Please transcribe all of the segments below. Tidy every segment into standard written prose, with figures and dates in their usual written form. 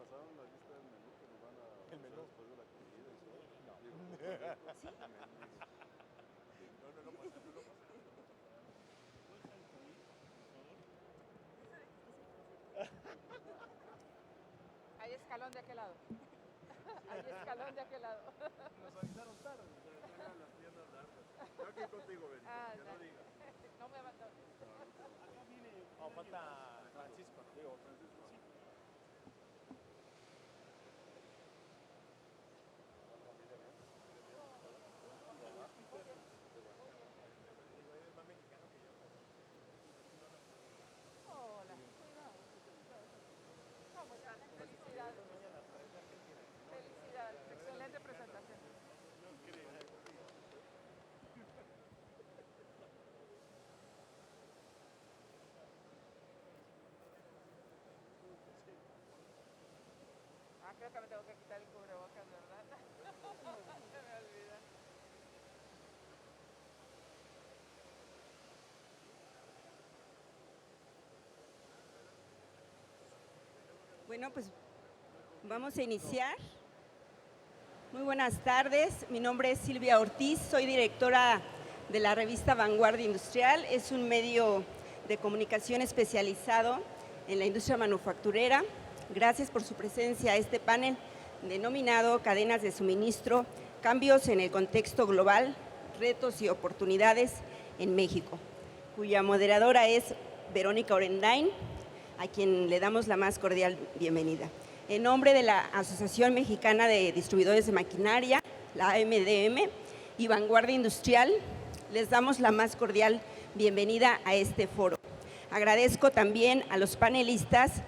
pasaron la lista del menú que nos van a ¿El menú? después de la comida y todo. No. Digo, Sí. No lo pasa, no lo pasa. Hay escalón de aquel lado. Hay escalón de aquel lado. Nos avisaron tarde, pero tengan las piernas largas. Yo aquí contigo, Benito, Ah, que no dale. digas. No me abandones. No, falta Francisco. Digo, Francisco. Hola. Cuidado. ¿Cómo están? Felicidades. Felicidades. Excelente presentación. Ah, creo que me tengo que quitar el cubrebocas, ¿verdad? Se me olvida. Bueno, pues vamos a iniciar. Muy buenas tardes, mi nombre es Silvia Ortiz, soy directora de la revista Vanguardia Industrial. Es un medio de comunicación especializado en la industria manufacturera. Gracias por su presencia a este panel denominado Cadenas de Suministro, cambios en el contexto global, retos y oportunidades en México, cuya moderadora es Verónica Orendain, a quien le damos la más cordial bienvenida. En nombre de la Asociación Mexicana de Distribuidores de Maquinaria, la AMDM, y Vanguardia Industrial, les damos la más cordial bienvenida a este foro. Agradezco también a los panelistas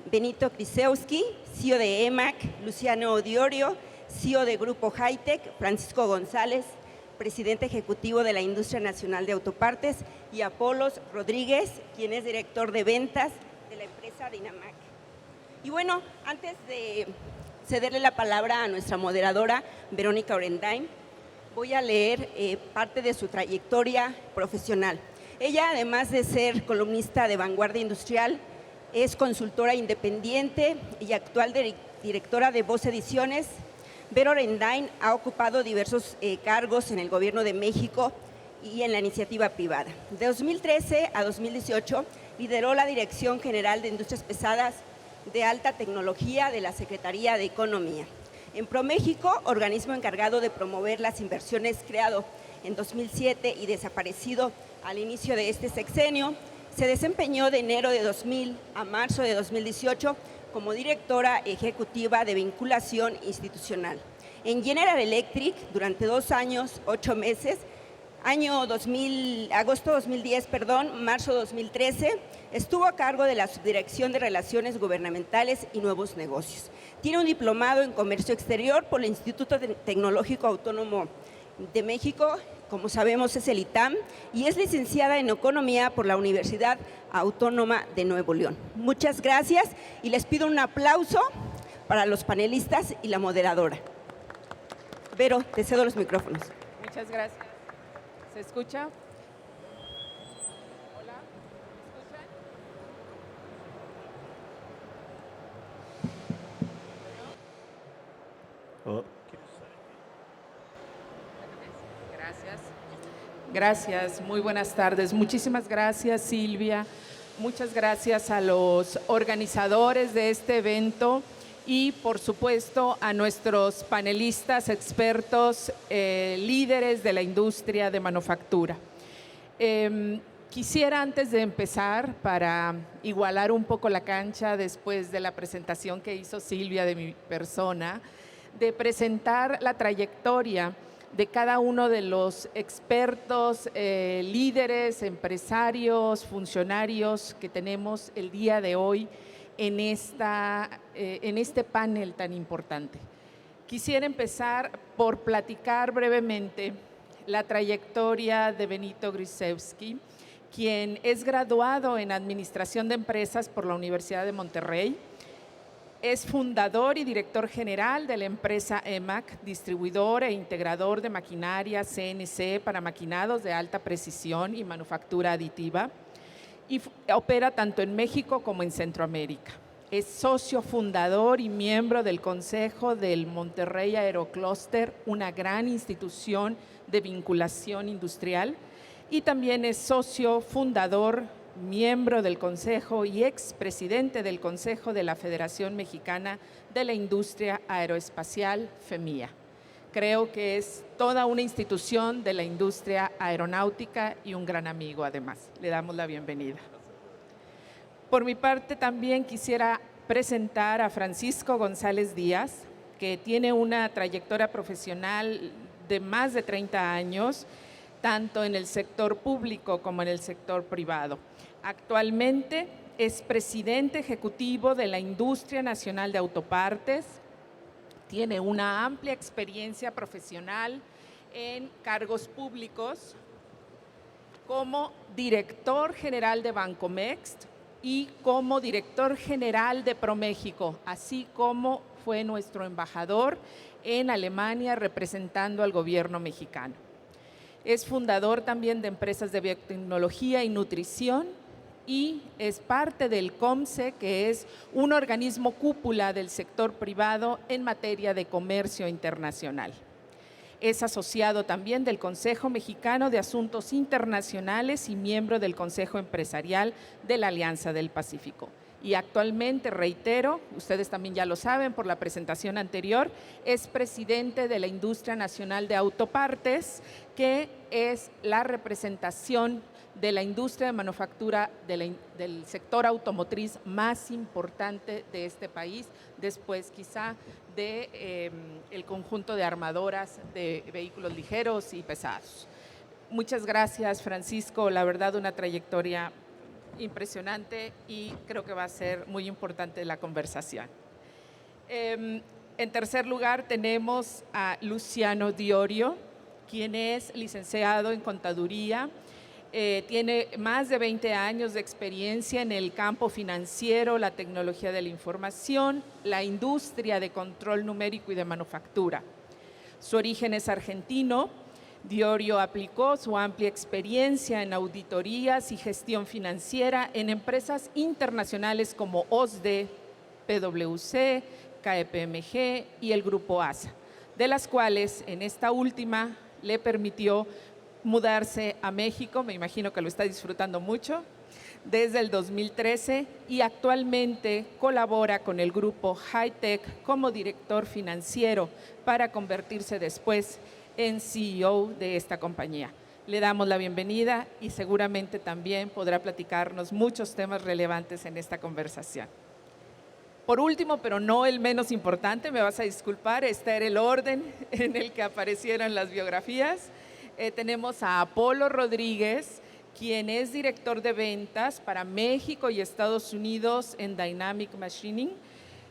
Benito Grisewski, CEO de EMAC, Luciano Odiorio, CEO de Grupo Hightech, Francisco González, presidente ejecutivo de la Industria Nacional de Autopartes, y Apolos Rodríguez, quien es director de ventas de la empresa Dinamac. Y bueno, antes de cederle la palabra a nuestra moderadora, Verónica Orendain, voy a leer parte de su trayectoria profesional. Ella, además de ser columnista de Vanguardia Industrial, es consultora independiente y actual directora de Voz Ediciones. Vero Orendain ha ocupado diversos cargos en el Gobierno de México y en la iniciativa privada. De 2013 a 2018 lideró la Dirección General de Industrias Pesadas de Alta Tecnología de la Secretaría de Economía. En ProMéxico, organismo encargado de promover las inversiones, creado en 2007 y desaparecido al inicio de este sexenio, se desempeñó de enero de 2000 a marzo de 2018 como directora ejecutiva de vinculación institucional. En General Electric, durante 2 años, 8 meses, agosto 2010, marzo 2013, estuvo a cargo de la Subdirección de Relaciones Gubernamentales y Nuevos Negocios. Tiene un diplomado en Comercio Exterior por el Instituto Tecnológico Autónomo de México, como sabemos es el ITAM, y es licenciada en Economía por la Universidad Autónoma de Nuevo León. Muchas gracias y les pido un aplauso para los panelistas y la moderadora. Vero, te cedo los micrófonos. Muchas gracias. ¿Se escucha? Hola, ¿me escuchan? Gracias. Gracias, muy buenas tardes. Muchísimas gracias, Silvia. Muchas gracias a los organizadores de este evento y, por supuesto, a nuestros panelistas, expertos, líderes de la industria de manufactura. Quisiera, antes de empezar, para igualar un poco la cancha después de la presentación que hizo Silvia de mi persona, de presentar la trayectoria de cada uno de los expertos, líderes, empresarios, funcionarios que tenemos el día de hoy en este panel tan importante. Quisiera empezar por platicar brevemente la trayectoria de Benito Grisewski, quien es graduado en Administración de Empresas por la Universidad de Monterrey. Es fundador y director general de la empresa EMAC, distribuidor e integrador de maquinaria CNC para maquinados de alta precisión y manufactura aditiva, y opera tanto en México como en Centroamérica. Es socio fundador y miembro del Consejo del Monterrey Aeroclúster, una gran institución de vinculación industrial, y también es socio fundador, miembro del Consejo y expresidente del Consejo de la Federación Mexicana de la Industria Aeroespacial, FEMIA. Creo que es toda una institución de la industria aeronáutica y un gran amigo además. Le damos la bienvenida. Por mi parte también quisiera presentar a Francisco González Díaz, que tiene una trayectoria profesional de más de 30 años, tanto en el sector público como en el sector privado. Actualmente es presidente ejecutivo de la Industria Nacional de Autopartes. Tiene una amplia experiencia profesional en cargos públicos como director general de Bancomext y como director general de ProMéxico, así como fue nuestro embajador en Alemania representando al gobierno mexicano. Es fundador también de empresas de biotecnología y nutrición y es parte del COMSE, que es un organismo cúpula del sector privado en materia de comercio internacional. Es asociado también del Consejo Mexicano de Asuntos Internacionales y miembro del Consejo Empresarial de la Alianza del Pacífico. Y actualmente, reitero, ustedes también ya lo saben por la presentación anterior, es presidente de la Industria Nacional de Autopartes, que es la representación de la industria de manufactura del sector automotriz más importante de este país, después quizá del conjunto de armadoras de vehículos ligeros y pesados. Muchas gracias, Francisco, la verdad una trayectoria impresionante y creo que va a ser muy importante la conversación. En tercer lugar tenemos a Luciano Diorio, quien es licenciado en Contaduría. Tiene más de 20 años de experiencia en el campo financiero, la tecnología de la información, la industria de control numérico y de manufactura. Su origen es argentino. Diorio aplicó su amplia experiencia en auditorías y gestión financiera en empresas internacionales como OSDE, PwC, KPMG y el Grupo ASA, de las cuales en esta última le permitió mudarse a México, me imagino que lo está disfrutando mucho, desde el 2013 y actualmente colabora con el grupo Hi-Tech como director financiero para convertirse después en CEO de esta compañía. Le damos la bienvenida y seguramente también podrá platicarnos muchos temas relevantes en esta conversación. Por último, pero no el menos importante, me vas a disculpar, este era el orden en el que aparecieron las biografías. Tenemos a Apolo Rodríguez, quien es director de ventas para México y Estados Unidos en Dynamic Machining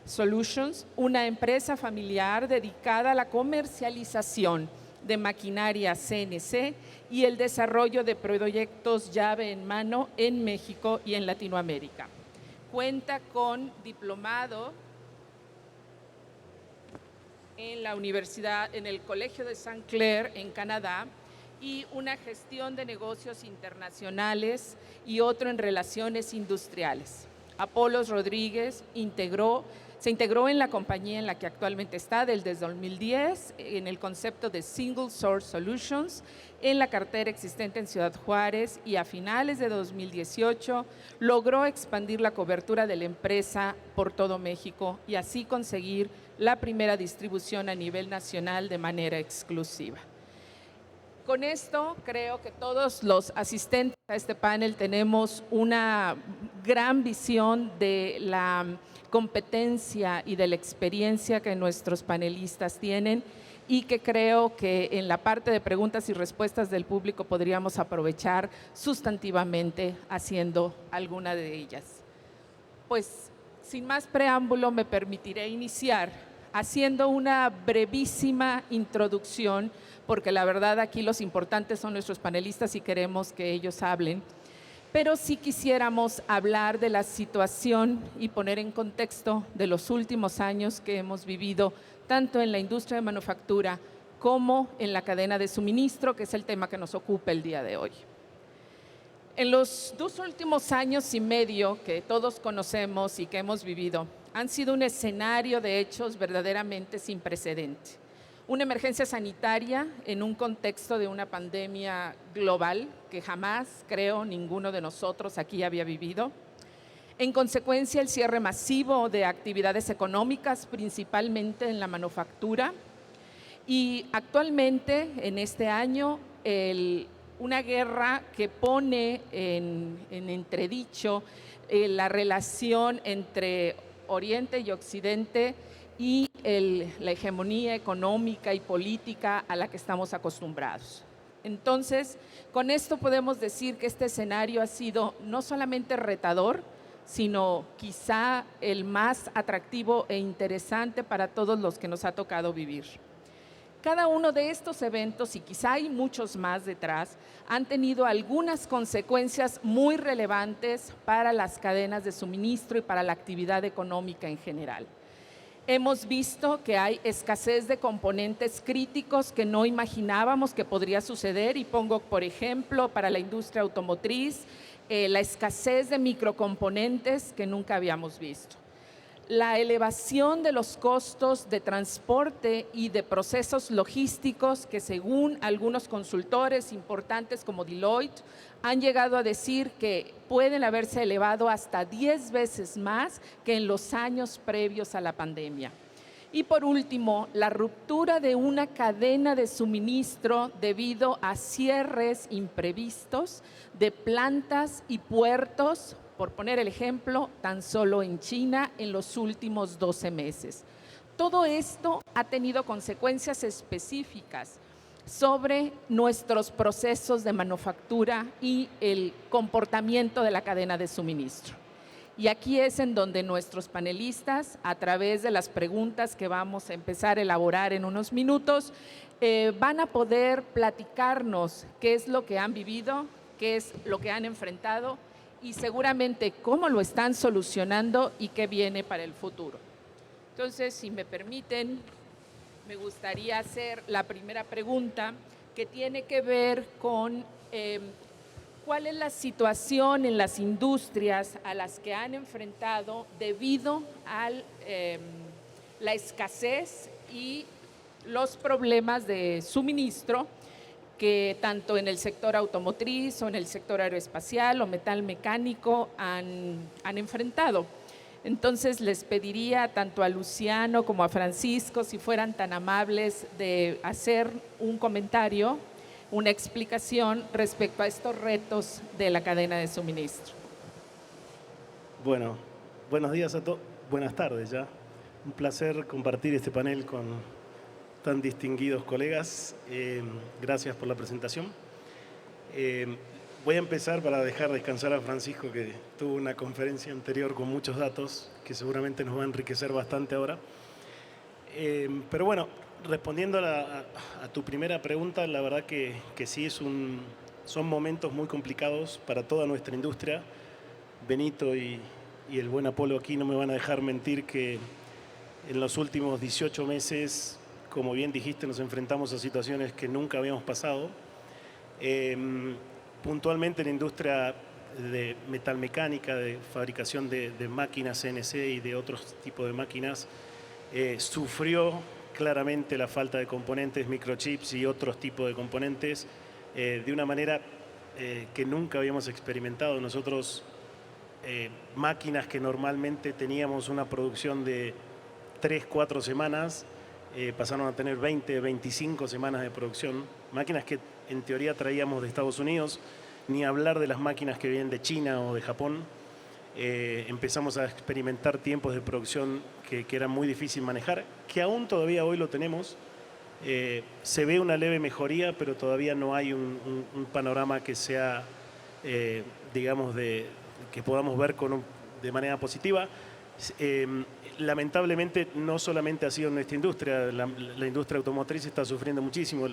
Solutions, una empresa familiar dedicada a la comercialización de maquinaria CNC y el desarrollo de proyectos llave en mano en México y en Latinoamérica. Cuenta con diplomado en la universidad, en el Colegio de St. Clair en Canadá, y una gestión de negocios internacionales y otro en relaciones industriales. Apolo Rodríguez se integró en la compañía en la que actualmente está desde 2010 en el concepto de Single Source Solutions en la cartera existente en Ciudad Juárez y a finales de 2018 logró expandir la cobertura de la empresa por todo México y así conseguir la primera distribución a nivel nacional de manera exclusiva. Con esto, creo que todos los asistentes a este panel tenemos una gran visión de la competencia y de la experiencia que nuestros panelistas tienen y que creo que en la parte de preguntas y respuestas del público podríamos aprovechar sustantivamente haciendo alguna de ellas. Pues, sin más preámbulo, me permitiré iniciar haciendo una brevísima introducción, porque la verdad aquí los importantes son nuestros panelistas y queremos que ellos hablen. Pero sí quisiéramos hablar de la situación y poner en contexto de los últimos años que hemos vivido, tanto en la industria de manufactura como en la cadena de suministro, que es el tema que nos ocupa el día de hoy. En los 2 últimos años y medio que todos conocemos y que hemos vivido, han sido un escenario de hechos verdaderamente sin precedente. Una emergencia sanitaria en un contexto de una pandemia global que jamás, creo, ninguno de nosotros aquí había vivido. En consecuencia, el cierre masivo de actividades económicas, principalmente en la manufactura. Y actualmente, en este año, una guerra que pone en entredicho la relación entre Oriente y Occidente y la hegemonía económica y política a la que estamos acostumbrados. Entonces, con esto podemos decir que este escenario ha sido no solamente retador, sino quizá el más atractivo e interesante para todos los que nos ha tocado vivir. Cada uno de estos eventos, y quizá hay muchos más detrás, han tenido algunas consecuencias muy relevantes para las cadenas de suministro y para la actividad económica en general. Hemos visto que hay escasez de componentes críticos que no imaginábamos que podría suceder, y pongo, por ejemplo, para la industria automotriz, la escasez de microcomponentes que nunca habíamos visto. La elevación de los costos de transporte y de procesos logísticos que, según algunos consultores importantes como Deloitte, han llegado a decir que pueden haberse elevado hasta 10 veces más que en los años previos a la pandemia. Y por último, la ruptura de una cadena de suministro debido a cierres imprevistos de plantas y puertos, por poner el ejemplo, tan solo en China en los últimos 12 meses. Todo esto ha tenido consecuencias específicas sobre nuestros procesos de manufactura y el comportamiento de la cadena de suministro. Y aquí es en donde nuestros panelistas, a través de las preguntas que vamos a empezar a elaborar en unos minutos, van a poder platicarnos qué es lo que han vivido, qué es lo que han enfrentado y seguramente cómo lo están solucionando y qué viene para el futuro. Entonces, si me permiten, me gustaría hacer la primera pregunta, que tiene que ver con cuál es la situación en las industrias a las que han enfrentado debido a la escasez y los problemas de suministro que tanto en el sector automotriz o en el sector aeroespacial o metal mecánico han enfrentado. Entonces, les pediría tanto a Luciano como a Francisco, si fueran tan amables de hacer un comentario, una explicación respecto a estos retos de la cadena de suministro. Bueno, buenos días a todos, buenas tardes ya. Un placer compartir este panel con tan distinguidos colegas. Gracias por la presentación. Voy a empezar para dejar descansar a Francisco, que tuvo una conferencia anterior con muchos datos que seguramente nos va a enriquecer bastante ahora. Pero bueno, respondiendo a tu primera pregunta, la verdad que sí, son momentos muy complicados para toda nuestra industria. Benito y el buen Apolo aquí no me van a dejar mentir que en los últimos 18 meses, como bien dijiste, nos enfrentamos a situaciones que nunca habíamos pasado. Puntualmente en la industria de metalmecánica, de fabricación de máquinas CNC y de otros tipos de máquinas, sufrió claramente la falta de componentes, microchips y otros tipos de componentes de una manera que nunca habíamos experimentado. Nosotros, máquinas que normalmente teníamos una producción de 3-4 semanas, pasaron a tener 20-25 semanas de producción. Máquinas que en teoría traíamos de Estados Unidos, ni hablar de las máquinas que vienen de China o de Japón. Empezamos a experimentar tiempos de producción que era muy difícil manejar, que aún todavía hoy lo tenemos. Se ve una leve mejoría, pero todavía no hay un panorama que sea, digamos, que podamos ver de manera positiva. Lamentablemente no solamente ha sido en nuestra industria, la industria automotriz está sufriendo muchísimo.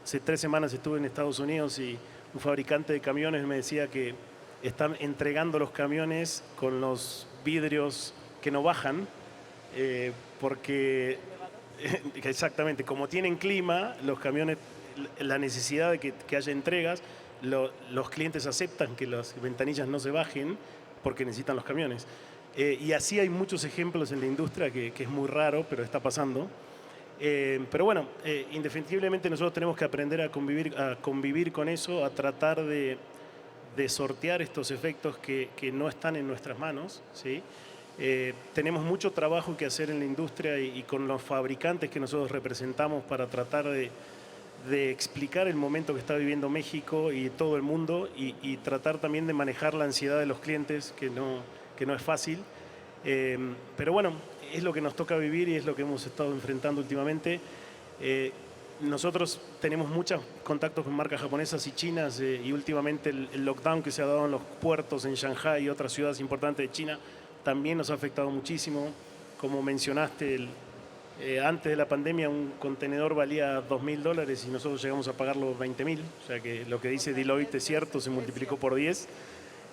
Hace 3 semanas estuve en Estados Unidos y un fabricante de camiones me decía que están entregando los camiones con los vidrios que no bajan, porque exactamente, como tienen clima, los camiones, la necesidad de que haya entregas, los clientes aceptan que las ventanillas no se bajen porque necesitan los camiones. Y así hay muchos ejemplos en la industria que es muy raro, pero está pasando. Pero bueno, indefectiblemente nosotros tenemos que aprender a convivir con eso, a tratar de sortear estos efectos que no están en nuestras manos, ¿sí? Tenemos mucho trabajo que hacer en la industria y con los fabricantes que nosotros representamos para tratar de explicar el momento que está viviendo México y todo el mundo y tratar también de manejar la ansiedad de los clientes, que no es fácil. Pero bueno, es lo que nos toca vivir y es lo que hemos estado enfrentando últimamente. Nosotros tenemos muchos contactos con marcas japonesas y chinas y últimamente el lockdown que se ha dado en los puertos en Shanghai y otras ciudades importantes de China también nos ha afectado muchísimo. Como mencionaste, antes de la pandemia un contenedor valía $2.000 y nosotros llegamos a pagarlo 20.000. O sea que lo que dice Deloitte es cierto, se multiplicó por 10.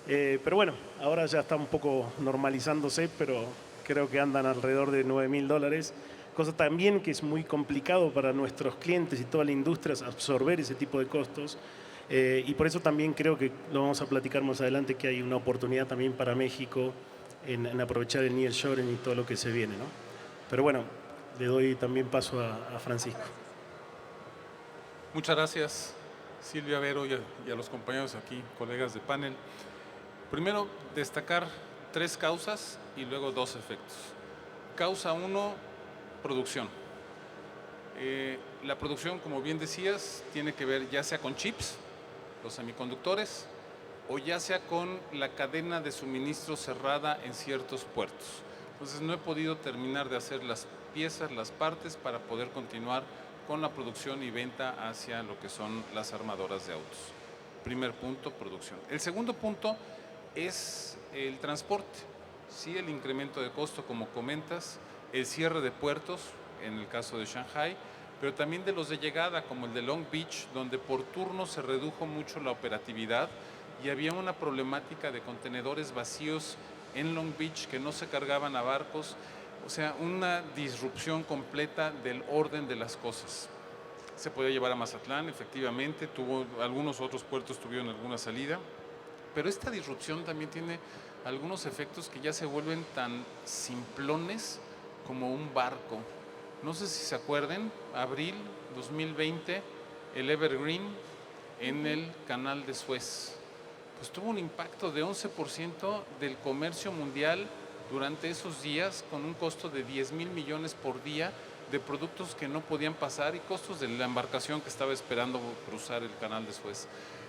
Pero bueno, ahora ya está un poco normalizándose, pero creo que andan alrededor de $9.000. Cosa también que es muy complicado para nuestros clientes y toda la industria absorber ese tipo de costos. Y por eso también creo que lo vamos a platicar más adelante, que hay una oportunidad también para México en aprovechar el nearshoring y todo lo que se viene, ¿no? Pero bueno, le doy también paso a Francisco. Muchas gracias, Silvia, Vero y a los compañeros aquí, colegas de panel. Primero, destacar 3 causas y luego 2 efectos. Causa 1, producción. La producción, como bien decías, tiene que ver ya sea con chips, los semiconductores, o ya sea con la cadena de suministro cerrada en ciertos puertos. Entonces no he podido terminar de hacer las piezas, las partes para poder continuar con la producción y venta hacia lo que son las armadoras de autos. Primer punto, producción. El segundo punto es el transporte. Sí, el incremento de costo, como comentas, el cierre de puertos, en el caso de Shanghai, pero también de los de llegada, como el de Long Beach, donde por turno se redujo mucho la operatividad y había una problemática de contenedores vacíos en Long Beach que no se cargaban a barcos, o sea, una disrupción completa del orden de las cosas. Se podía llevar a Mazatlán, efectivamente, algunos otros puertos tuvieron alguna salida, pero esta disrupción también tiene algunos efectos que ya se vuelven tan simplones como un barco. No sé si se acuerdan, abril 2020, el Evergreen en el canal de Suez, pues tuvo un impacto de 11% del comercio mundial durante esos días, con un costo de 10,000 millones por día de productos que no podían pasar y costos de la embarcación que estaba esperando cruzar el canal de Suez.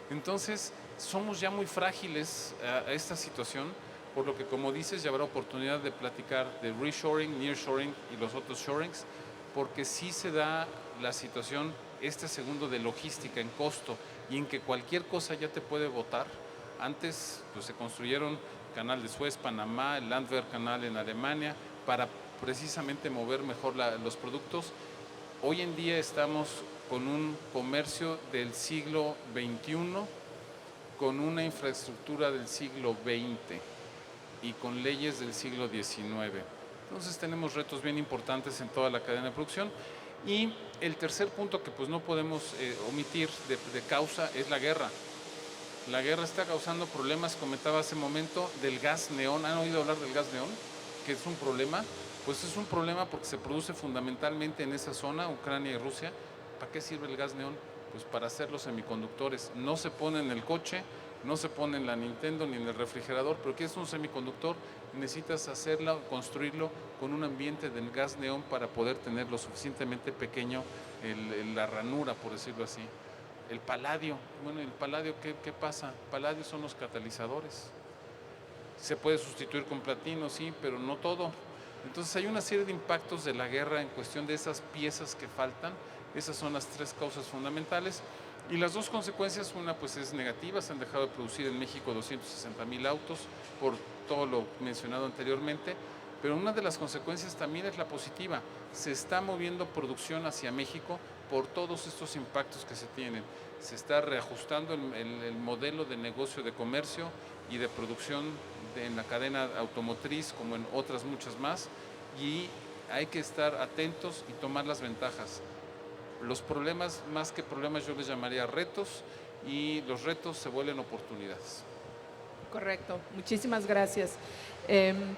Entonces, somos ya muy frágiles a esta situación, por lo que, como dices, ya habrá oportunidad de platicar de reshoring, nearshoring y los otros shorings, porque sí se da la situación, este segundo, de logística en costo y en que cualquier cosa ya te puede botar. Antes pues, se construyeron Canal de Suez, Panamá, el Landwehr Canal en Alemania, para precisamente mover mejor los productos. Hoy en día estamos con un comercio del siglo XXI, con una infraestructura del siglo XX y con leyes del siglo XIX. Entonces tenemos retos bien importantes en toda la cadena de producción. Y el tercer punto que pues no podemos omitir de causa es la guerra. La guerra está causando problemas, comentaba hace un momento, del gas neón. ¿Han oído hablar del gas neón? Que es un problema. Pues es un problema porque se produce fundamentalmente en esa zona, Ucrania y Rusia. ¿Para qué sirve el gas neón? Pues para hacer los semiconductores. No se pone en el coche, no se pone en la Nintendo ni en el refrigerador, pero ¿qué es un semiconductor? Necesitas hacerlo, construirlo con un ambiente de gas neón para poder tener lo suficientemente pequeño la ranura, por decirlo así. El paladio, bueno, el paladio, ¿qué pasa? El paladio son los catalizadores. Se puede sustituir con platino, sí, pero no todo. Entonces hay una serie de impactos de la guerra en cuestión de esas piezas que faltan. Esas son las 3 causas fundamentales. Y las 2 consecuencias, una pues es negativa, se han dejado de producir en México 260,000 autos por todo lo mencionado anteriormente, pero una de las consecuencias también es la positiva. Se está moviendo producción hacia México por todos estos impactos que se tienen. Se está reajustando el modelo de negocio de comercio y de producción en la cadena automotriz, como en otras muchas más, y hay que estar atentos y tomar las ventajas. Los problemas, más que problemas, yo les llamaría retos, y los retos se vuelven oportunidades. Correcto, muchísimas gracias.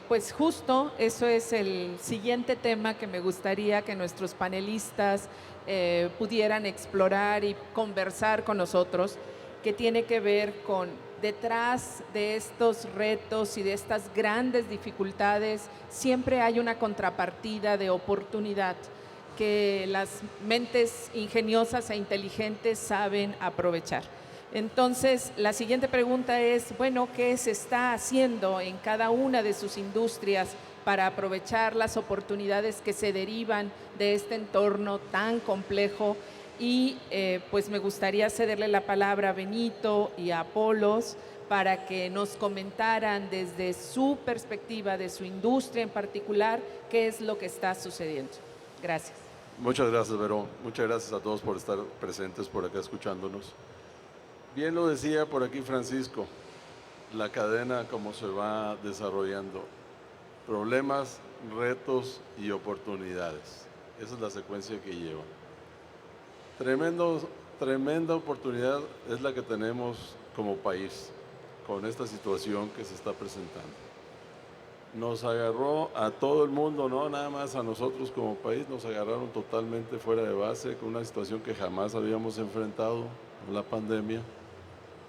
Pues justo eso es el siguiente tema que me gustaría que nuestros panelistas pudieran explorar y conversar con nosotros, que tiene que ver con detrás de estos retos y de estas grandes dificultades, siempre hay una contrapartida de oportunidad que las mentes ingeniosas e inteligentes saben aprovechar. Entonces, la siguiente pregunta es, bueno, ¿qué se está haciendo en cada una de sus industrias para aprovechar las oportunidades que se derivan de este entorno tan complejo? Y pues me gustaría cederle la palabra a Benito y a Apolos para que nos comentaran desde su perspectiva, de su industria en particular, qué es lo que está sucediendo. Gracias. Muchas gracias, Vero. Muchas gracias a todos por estar presentes por acá escuchándonos. Bien lo decía por aquí Francisco, la cadena cómo se va desarrollando. Problemas, retos y oportunidades. Esa es la secuencia que lleva. Tremenda oportunidad es la que tenemos como país con esta situación que se está presentando. Nos agarró a todo el mundo, no nada más a nosotros como país, nos agarraron totalmente fuera de base con una situación que jamás habíamos enfrentado, la pandemia,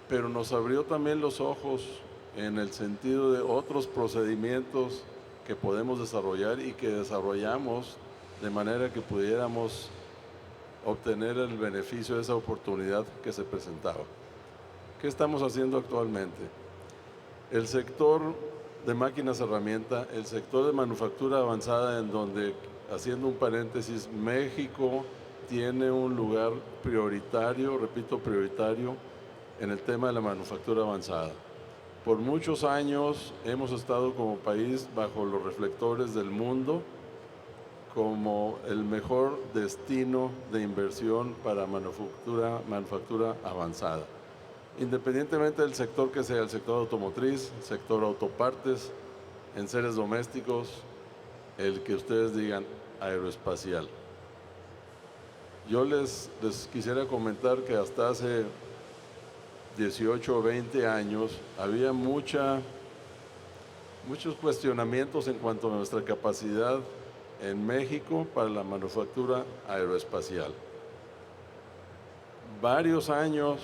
pero nos abrió también los ojos en el sentido de otros procedimientos que podemos desarrollar y que desarrollamos de manera que pudiéramos obtener el beneficio de esa oportunidad que se presentaba. ¿Qué estamos haciendo actualmente? El sector de máquinas herramienta, el sector de manufactura avanzada, en donde, haciendo un paréntesis, México tiene un lugar prioritario, repito, prioritario, en el tema de la manufactura avanzada. Por muchos años hemos estado como país bajo los reflectores del mundo como el mejor destino de inversión para manufactura avanzada. Independientemente del sector que sea, el sector automotriz, el sector autopartes, enseres domésticos, el que ustedes digan aeroespacial. Yo les quisiera comentar que hasta hace 18 o 20 años había muchos cuestionamientos en cuanto a nuestra capacidad en México para la manufactura aeroespacial. Varios años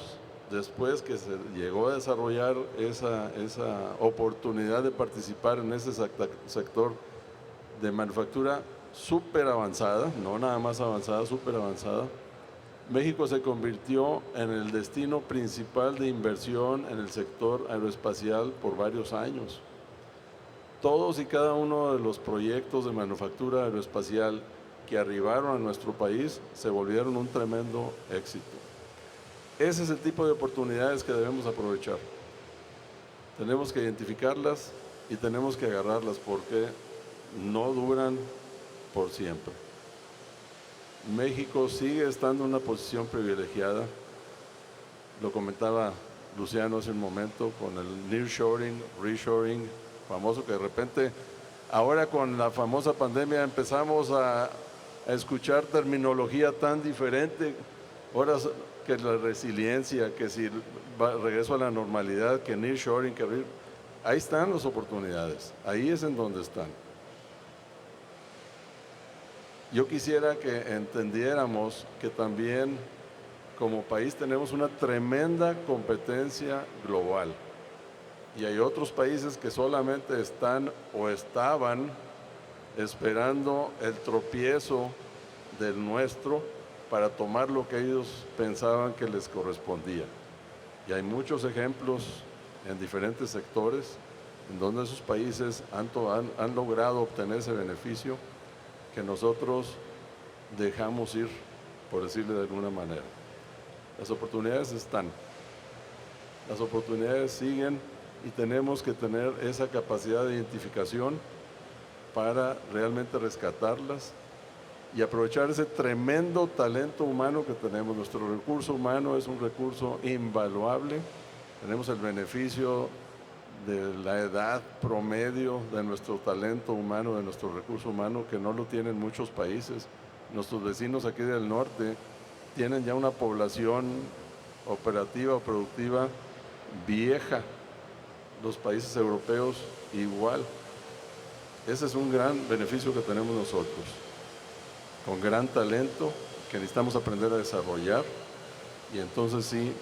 después que se llegó a desarrollar esa oportunidad de participar en ese sector de manufactura súper avanzada, no nada más avanzada, súper avanzada, México se convirtió en el destino principal de inversión en el sector aeroespacial por varios años. Todos y cada uno de los proyectos de manufactura aeroespacial que arribaron a nuestro país se volvieron un tremendo éxito. Ese es el tipo de oportunidades que debemos aprovechar. Tenemos que identificarlas y tenemos que agarrarlas porque no duran por siempre. México sigue estando en una posición privilegiada. Lo comentaba Luciano hace un momento con el nearshoring, reshoring, famoso, que de repente, ahora con la famosa pandemia empezamos a escuchar terminología tan diferente. Ahora que la resiliencia, que si regreso a la normalidad, que nearshoring, que ahí están las oportunidades, ahí es en donde están. Yo quisiera que entendiéramos que también como país tenemos una tremenda competencia global y hay otros países que solamente están o estaban esperando el tropiezo del nuestro para tomar lo que ellos pensaban que les correspondía. Y hay muchos ejemplos en diferentes sectores en donde esos países han logrado obtener ese beneficio que nosotros dejamos ir, por decirle de alguna manera. Las oportunidades están, las oportunidades siguen y tenemos que tener esa capacidad de identificación para realmente rescatarlas y aprovechar ese tremendo talento humano que tenemos. Nuestro recurso humano es un recurso invaluable. Tenemos el beneficio de la edad promedio de nuestro talento humano, de nuestro recurso humano, que no lo tienen muchos países. Nuestros vecinos aquí del norte tienen ya una población operativa o productiva vieja. Los países europeos igual. Ese es un gran beneficio que tenemos nosotros, con gran talento que necesitamos aprender a desarrollar y entonces sí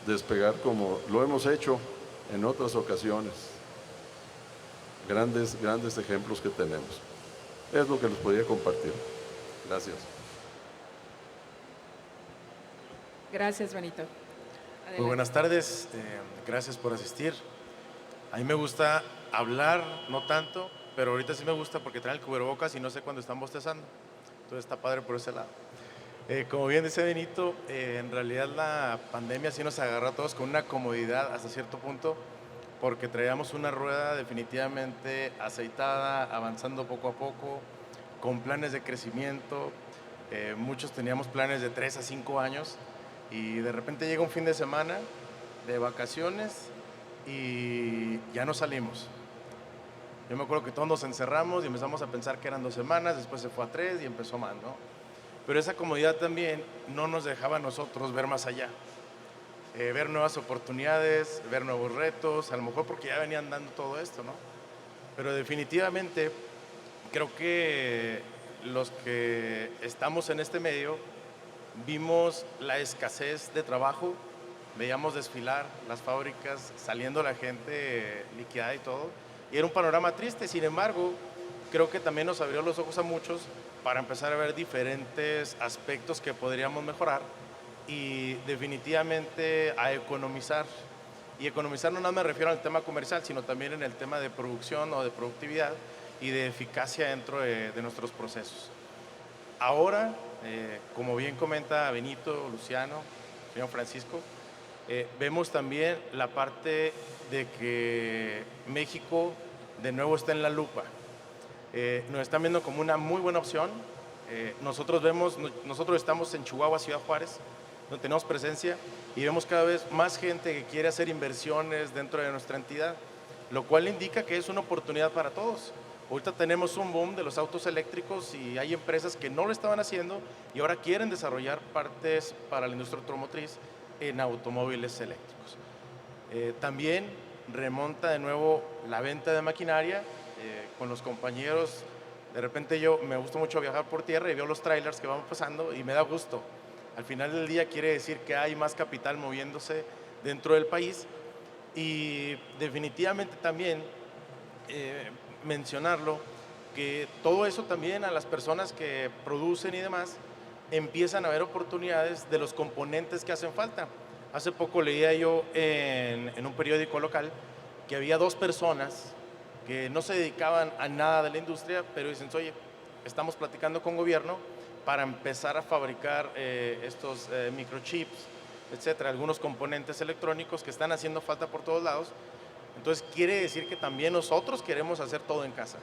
despegar como lo hemos hecho en otras ocasiones. Grandes ejemplos que tenemos. Es lo que les podía compartir. Gracias. Gracias, Benito. Adelante. Muy buenas tardes, gracias por asistir. A mí me gusta hablar, no tanto, pero ahorita sí me gusta porque traen el cubrebocas y no sé cuándo están bostezando. Entonces está padre por ese lado. Como bien dice Benito, en realidad la pandemia sí nos agarró a todos con una comodidad hasta cierto punto, porque traíamos una rueda definitivamente aceitada, avanzando poco a poco, con planes de crecimiento. Muchos teníamos planes de 3 a 5 años y de repente llega un fin de semana de vacaciones y ya no salimos. Yo me acuerdo que todos nos encerramos y empezamos a pensar que eran 2 semanas, después se fue a 3 y empezó más, ¿no? Pero esa comodidad también no nos dejaba a nosotros ver más allá. Ver nuevas oportunidades, ver nuevos retos, a lo mejor porque ya venían dando todo esto, ¿no? Pero definitivamente creo que los que estamos en este medio vimos la escasez de trabajo, veíamos desfilar las fábricas, saliendo la gente liquidada y todo, y era un panorama triste. Sin embargo, creo que también nos abrió los ojos a muchos para empezar a ver diferentes aspectos que podríamos mejorar y definitivamente a economizar. Y economizar no nada me refiero al tema comercial, sino también en el tema de producción o de productividad y de eficacia dentro de nuestros procesos. Ahora, como bien comenta Benito, Luciano, señor Francisco, vemos también la parte de que México de nuevo está en la lupa. Nos están viendo como una muy buena opción. Nosotros estamos en Chihuahua, Ciudad Juárez, donde tenemos presencia y vemos cada vez más gente que quiere hacer inversiones dentro de nuestra entidad, lo cual indica que es una oportunidad para todos. Ahorita tenemos un boom de los autos eléctricos y hay empresas que no lo estaban haciendo y ahora quieren desarrollar partes para la industria automotriz en automóviles eléctricos. También remonta de nuevo la venta de maquinaria con los compañeros. De repente me gusta mucho viajar por tierra y veo los trailers que van pasando y me da gusto. Al final del día quiere decir que hay más capital moviéndose dentro del país y definitivamente también mencionarlo, que todo eso también a las personas que producen y demás empiezan a ver oportunidades de los componentes que hacen falta. Hace poco leía yo en un periódico local que había 2 personas que no se dedicaban a nada de la industria, pero dicen, oye, estamos platicando con gobierno para empezar a fabricar estos microchips, etcétera, algunos componentes electrónicos que están haciendo falta por todos lados. Entonces quiere decir que también nosotros queremos hacer todo en casa.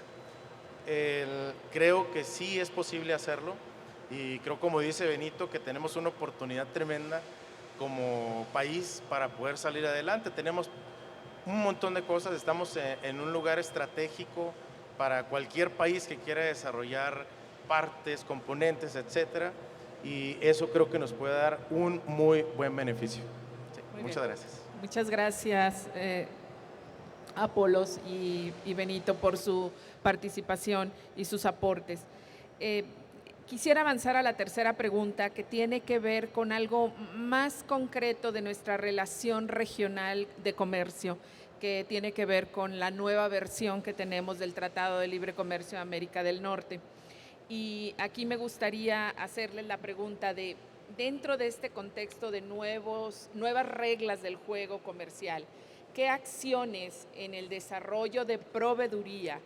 Creo que sí es posible hacerlo y creo, como dice Benito, que tenemos una oportunidad tremenda como país para poder salir adelante. Tenemos un montón de cosas, estamos en un lugar estratégico para cualquier país que quiera desarrollar partes, componentes, etcétera, y eso creo que nos puede dar un muy buen beneficio. Sí, muchas gracias. Muchas gracias, Apolos y Benito, por su participación y sus aportes. Quisiera avanzar a la tercera pregunta, que tiene que ver con algo más concreto de nuestra relación regional de comercio, que tiene que ver con la nueva versión que tenemos del Tratado de Libre Comercio de América del Norte. Y aquí me gustaría hacerles la pregunta de, dentro de este contexto de nuevas reglas del juego comercial, ¿qué acciones en el desarrollo de proveeduría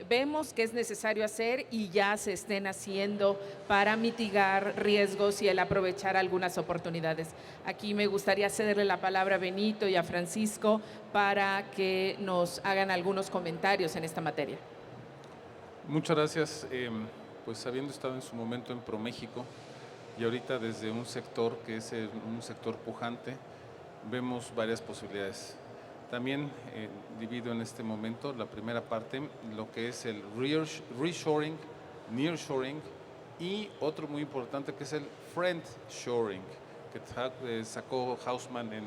vemos que es necesario hacer y ya se estén haciendo para mitigar riesgos y el aprovechar algunas oportunidades? Aquí me gustaría cederle la palabra a Benito y a Francisco para que nos hagan algunos comentarios en esta materia. Muchas gracias. Pues habiendo estado en su momento en ProMéxico y ahorita desde un sector que es un sector pujante, vemos varias posibilidades. También divido en este momento la primera parte, lo que es el reshoring, nearshoring y otro muy importante que es el friendshoring, que sacó Hausmann en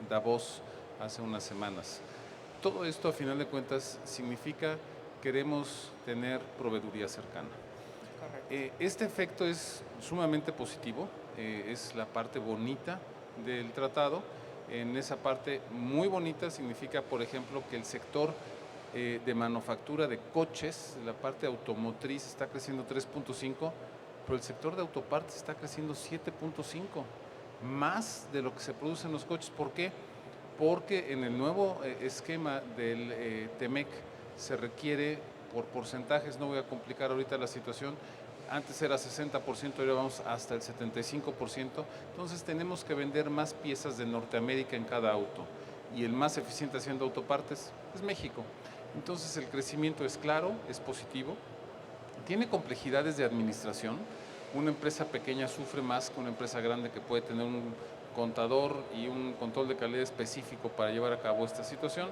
Davos hace unas semanas. Todo esto, a final de cuentas, significa queremos tener proveeduría cercana. Este efecto es sumamente positivo, es la parte bonita del tratado. En esa parte muy bonita significa, por ejemplo, que el sector de manufactura de coches, la parte automotriz está creciendo 3.5, pero el sector de autopartes está creciendo 7.5, más de lo que se produce en los coches. ¿Por qué? Porque en el nuevo esquema del TEMEC se requiere por porcentajes, no voy a complicar ahorita la situación, antes era 60%, ahora vamos hasta el 75%, entonces tenemos que vender más piezas de Norteamérica en cada auto, y el más eficiente haciendo autopartes es México. Entonces el crecimiento es claro, es positivo, tiene complejidades de administración. Una empresa pequeña sufre más que una empresa grande que puede tener un contador y un control de calidad específico para llevar a cabo esta situación,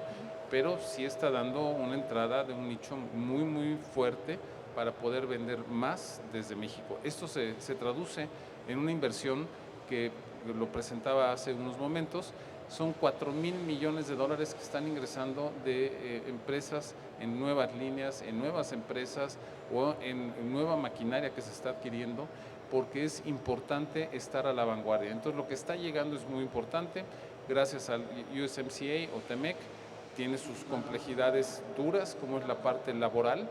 pero sí está dando una entrada de un nicho muy, muy fuerte para poder vender más desde México. Esto se traduce en una inversión que lo presentaba hace unos momentos. Son $4,000 millones que están ingresando de empresas en nuevas líneas, en nuevas empresas o en nueva maquinaria que se está adquiriendo, porque es importante estar a la vanguardia. Entonces lo que está llegando es muy importante, gracias al USMCA o TEMEC, tiene sus complejidades duras, como es la parte laboral.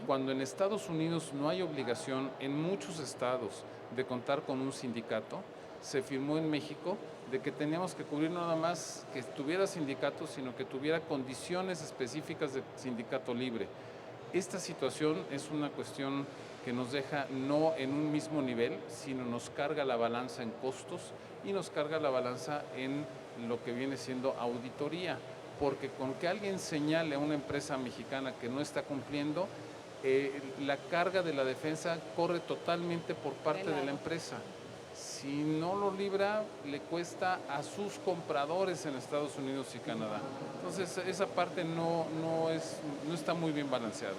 Cuando en Estados Unidos no hay obligación en muchos estados de contar con un sindicato, se firmó en México de que teníamos que cubrir no nada más que tuviera sindicato, sino que tuviera condiciones específicas de sindicato libre. Esta situación es una cuestión que nos deja no en un mismo nivel, sino nos carga la balanza en costos y nos carga la balanza en lo que viene siendo auditoría, porque con que alguien señale a una empresa mexicana que no está cumpliendo, la carga de la defensa corre totalmente por parte de la empresa. Si no lo libra, le cuesta a sus compradores en Estados Unidos y Canadá. Entonces, esa parte no está muy bien balanceada.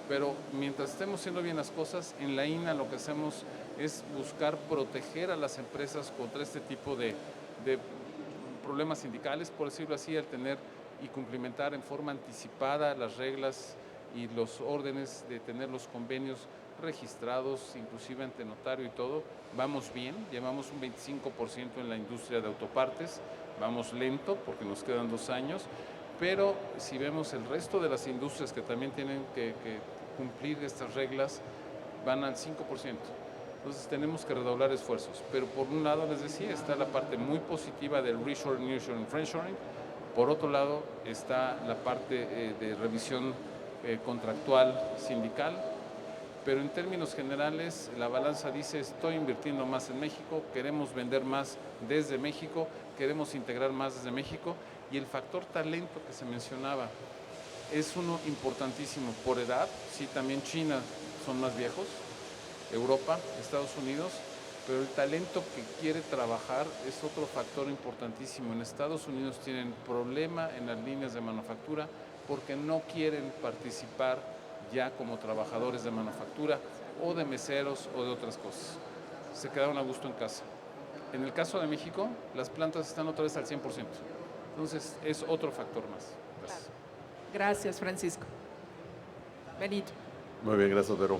Pero mientras estemos haciendo bien las cosas, en la INA lo que hacemos es buscar proteger a las empresas contra este tipo de problemas sindicales, por decirlo así, al tener y cumplimentar en forma anticipada las reglas y los órdenes de tener los convenios registrados, inclusive ante notario y todo. Vamos bien, llevamos un 25% en la industria de autopartes, vamos lento porque nos quedan 2 años, pero si vemos el resto de las industrias que también tienen que cumplir estas reglas, van al 5%. Entonces tenemos que redoblar esfuerzos, pero por un lado, les decía, está la parte muy positiva del reshoring, nearshoring, friendshoring. Por otro lado está la parte de revisión contractual sindical, pero en términos generales la balanza dice: estoy invirtiendo más en México, queremos vender más desde México, queremos integrar más desde México, y el factor talento que se mencionaba es uno importantísimo. Por edad, sí, también China son más viejos, Europa, Estados Unidos, pero el talento que quiere trabajar es otro factor importantísimo. En Estados Unidos tienen problema en las líneas de manufactura porque no quieren participar ya como trabajadores de manufactura o de meseros o de otras cosas. Se quedaron a gusto en casa. En el caso de México, las plantas están otra vez al 100%. Entonces, es otro factor más. Gracias. Gracias, Francisco. Benito. Muy bien, gracias, Vero.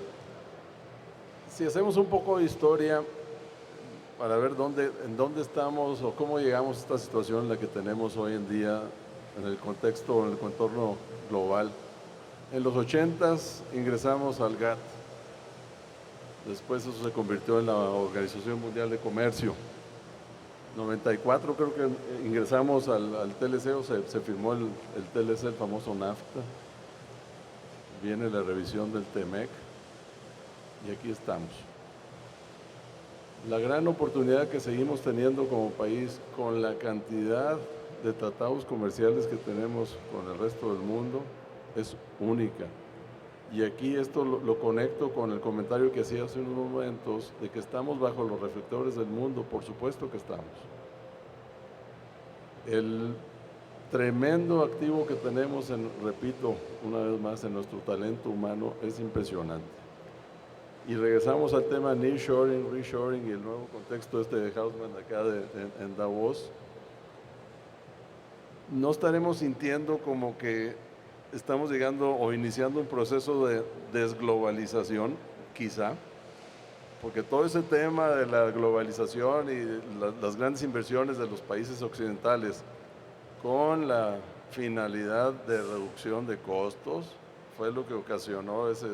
Si hacemos un poco de historia para ver en dónde estamos o cómo llegamos a esta situación en la que tenemos hoy en día en el contexto, en el contorno global. En los 80s ingresamos al GATT, después eso se convirtió en la Organización Mundial de Comercio. 94 creo que ingresamos al TLC, o se firmó el TLC, el famoso NAFTA. Viene la revisión del TEMEC y aquí estamos. La gran oportunidad que seguimos teniendo como país con la cantidad de tratados comerciales que tenemos con el resto del mundo es única. Y aquí esto lo conecto con el comentario que hacía hace unos momentos de que estamos bajo los reflectores del mundo. Por supuesto que estamos. El tremendo activo que tenemos, repito una vez más, en nuestro talento humano es impresionante. Y regresamos al tema nearshoring, reshoring y el nuevo contexto de Hausman acá en Davos. No estaremos sintiendo como que estamos llegando o iniciando un proceso de desglobalización, quizá, porque todo ese tema de la globalización y las grandes inversiones de los países occidentales con la finalidad de reducción de costos fue lo que ocasionó ese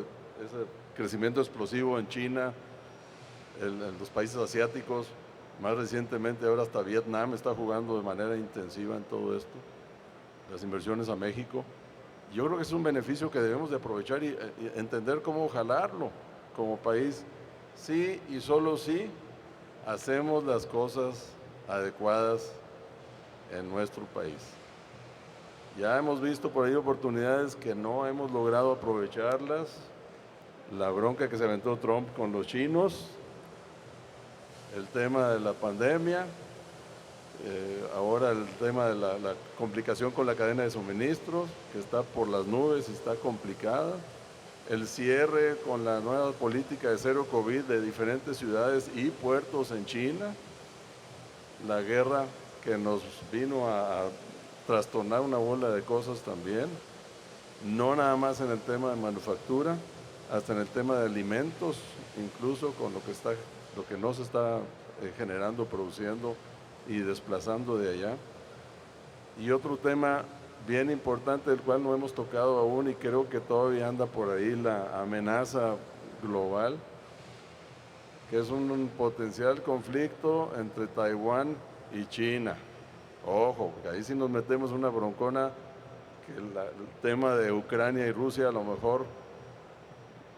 crecimiento explosivo en China, en los países asiáticos, más recientemente ahora hasta Vietnam está jugando de manera intensiva en todo esto, las inversiones a México. Yo creo que es un beneficio que debemos de aprovechar y entender cómo jalarlo como país. Sí y solo si hacemos las cosas adecuadas en nuestro país. Ya hemos visto por ahí oportunidades que no hemos logrado aprovecharlas. La bronca que se aventó Trump con los chinos, el tema de la pandemia, ahora el tema de la complicación con la cadena de suministros, que está por las nubes y está complicada, el cierre con la nueva política de cero COVID de diferentes ciudades y puertos en China, la guerra que nos vino a trastornar una bola de cosas también, no nada más en el tema de manufactura, hasta en el tema de alimentos, incluso con lo que no se está generando, produciendo y desplazando de allá. Y otro tema bien importante del cual no hemos tocado aún y creo que todavía anda por ahí, la amenaza global, que es un potencial conflicto entre Taiwán y China. Ojo, porque ahí sí nos metemos una broncona, que el tema de Ucrania y Rusia a lo mejor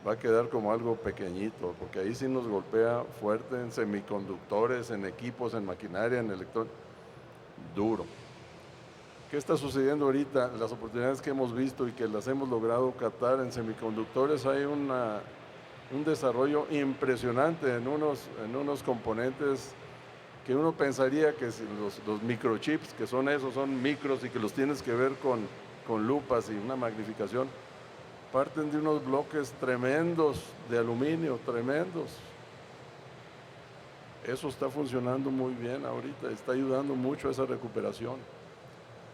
va a quedar como algo pequeñito, porque ahí sí nos golpea fuerte en semiconductores, en equipos, en maquinaria, en electrónica, duro. ¿Qué está sucediendo ahorita? Las oportunidades que hemos visto y que las hemos logrado captar en semiconductores, hay un desarrollo impresionante en unos componentes que uno pensaría que los microchips, que son micros y que los tienes que ver con lupas y una magnificación, parten de unos bloques tremendos de aluminio, tremendos. Eso está funcionando muy bien ahorita, está ayudando mucho a esa recuperación.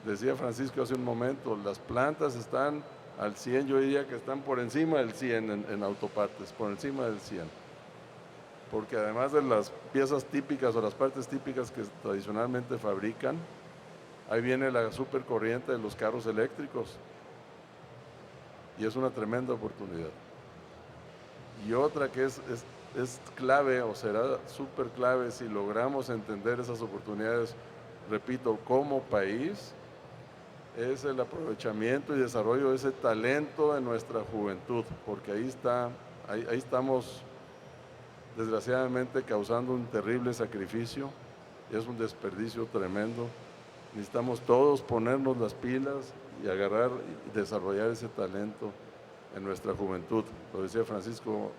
Decía Francisco hace un momento, las plantas están al 100, yo diría que están por encima del 100 en autopartes, por encima del 100. Porque además de las piezas típicas o las partes típicas que tradicionalmente fabrican, ahí viene la supercorriente de los carros eléctricos. Y es una tremenda oportunidad. Y otra que es clave o será súper clave si logramos entender esas oportunidades, repito, como país, es el aprovechamiento y desarrollo de ese talento de nuestra juventud, porque ahí estamos desgraciadamente causando un terrible sacrificio, es un desperdicio tremendo. Necesitamos todos ponernos las pilas y agarrar y desarrollar ese talento en nuestra juventud. Lo decía Francisco,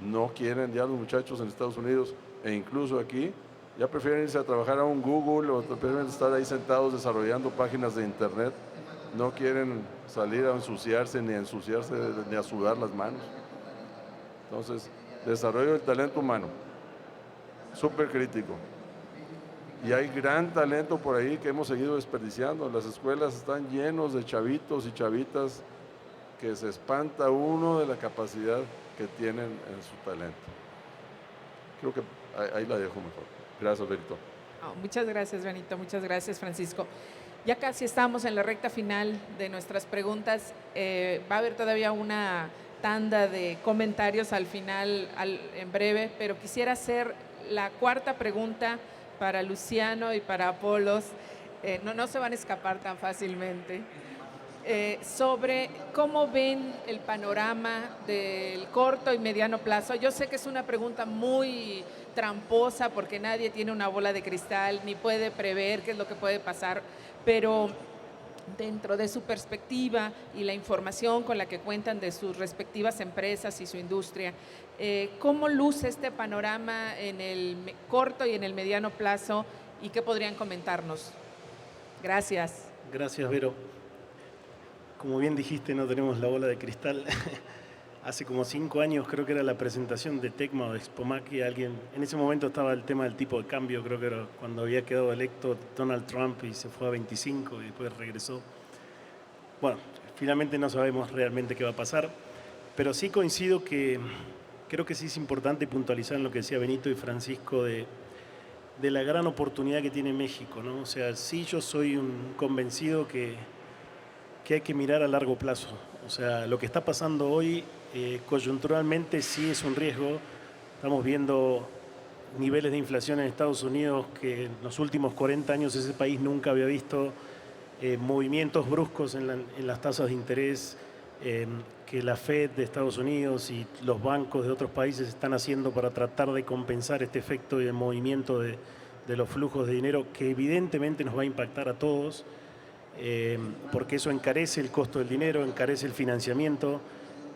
no quieren ya los muchachos en Estados Unidos e incluso aquí, ya prefieren irse a trabajar a un Google o prefieren estar ahí sentados desarrollando páginas de internet, no quieren salir a ensuciarse ni a sudar las manos. Entonces, desarrollo del talento humano, súper crítico. Y hay gran talento por ahí que hemos seguido desperdiciando. Las escuelas están llenos de chavitos y chavitas que se espanta uno de la capacidad que tienen en su talento. Creo que ahí la dejo mejor. Gracias, Benito. Muchas gracias, Benito. Muchas gracias, Francisco. Ya casi estamos en la recta final de nuestras preguntas. Va a haber todavía una tanda de comentarios al final, en breve, pero quisiera hacer la cuarta pregunta para Luciano y para Apolos, no se van a escapar tan fácilmente, sobre cómo ven el panorama del corto y mediano plazo. Yo sé que es una pregunta muy tramposa porque nadie tiene una bola de cristal ni puede prever qué es lo que puede pasar, pero dentro de su perspectiva y la información con la que cuentan de sus respectivas empresas y su industria, ¿cómo luce este panorama en el corto y en el mediano plazo y qué podrían comentarnos? Gracias. Gracias, Vero. Como bien dijiste, no tenemos la bola de cristal. hace como 5 años, creo que era la presentación de Tecma o de Expomac, y alguien, en ese momento estaba el tema del tipo de cambio, creo que era cuando había quedado electo Donald Trump y se fue a 25 y después regresó. Bueno, finalmente no sabemos realmente qué va a pasar, pero sí coincido que creo que sí es importante puntualizar en lo que decía Benito y Francisco de la gran oportunidad que tiene México, ¿no? O sea, sí, yo soy un convencido que hay que mirar a largo plazo. O sea, lo que está pasando hoy coyunturalmente sí es un riesgo. Estamos viendo niveles de inflación en Estados Unidos que en los últimos 40 años ese país nunca había visto, movimientos bruscos en las tasas de interés que la Fed de Estados Unidos y los bancos de otros países están haciendo para tratar de compensar este efecto de movimiento de los flujos de dinero, que evidentemente nos va a impactar a todos, porque eso encarece el costo del dinero, encarece el financiamiento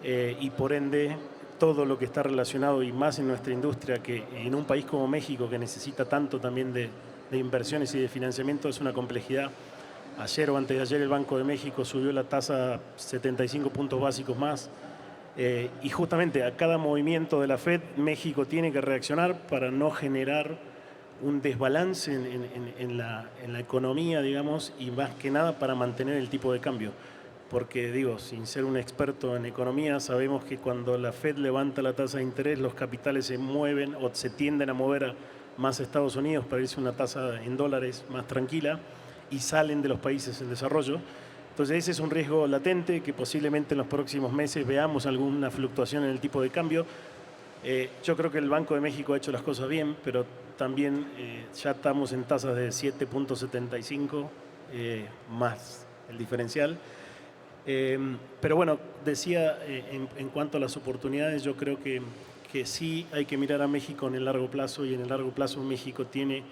y por ende todo lo que está relacionado, y más en nuestra industria, que en un país como México, que necesita tanto también de inversiones y de financiamiento, es una complejidad. Ayer o antes de ayer el Banco de México subió la tasa 75 puntos básicos más, y justamente a cada movimiento de la Fed México tiene que reaccionar para no generar un desbalance en la economía, digamos, y más que nada para mantener el tipo de cambio. Porque digo, sin ser un experto en economía, sabemos que cuando la Fed levanta la tasa de interés, los capitales se mueven o se tienden a mover más a Estados Unidos para irse a una tasa en dólares más tranquila, y salen de los países en desarrollo. Entonces ese es un riesgo latente que posiblemente en los próximos meses veamos alguna fluctuación en el tipo de cambio. Yo creo que el Banco de México ha hecho las cosas bien, pero también ya estamos en tasas de 7.75 más el diferencial. Pero bueno, decía en cuanto a las oportunidades, yo creo que sí hay que mirar a México en el largo plazo, y en el largo plazo México tiene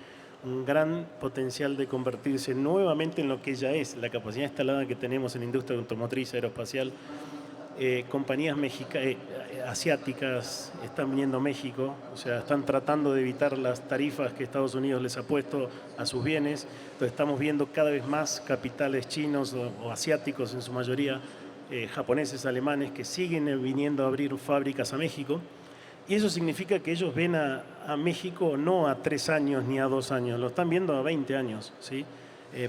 un gran potencial de convertirse nuevamente en lo que ya es, la capacidad instalada que tenemos en la industria automotriz, aeroespacial. Compañías asiáticas están viniendo a México, o sea, están tratando de evitar las tarifas que Estados Unidos les ha puesto a sus bienes. Entonces estamos viendo cada vez más capitales chinos o asiáticos, en su mayoría japoneses, alemanes, que siguen viniendo a abrir fábricas a México. Y eso significa que ellos ven a México no a 3 años ni a 2 años, lo están viendo a 20 años, ¿sí?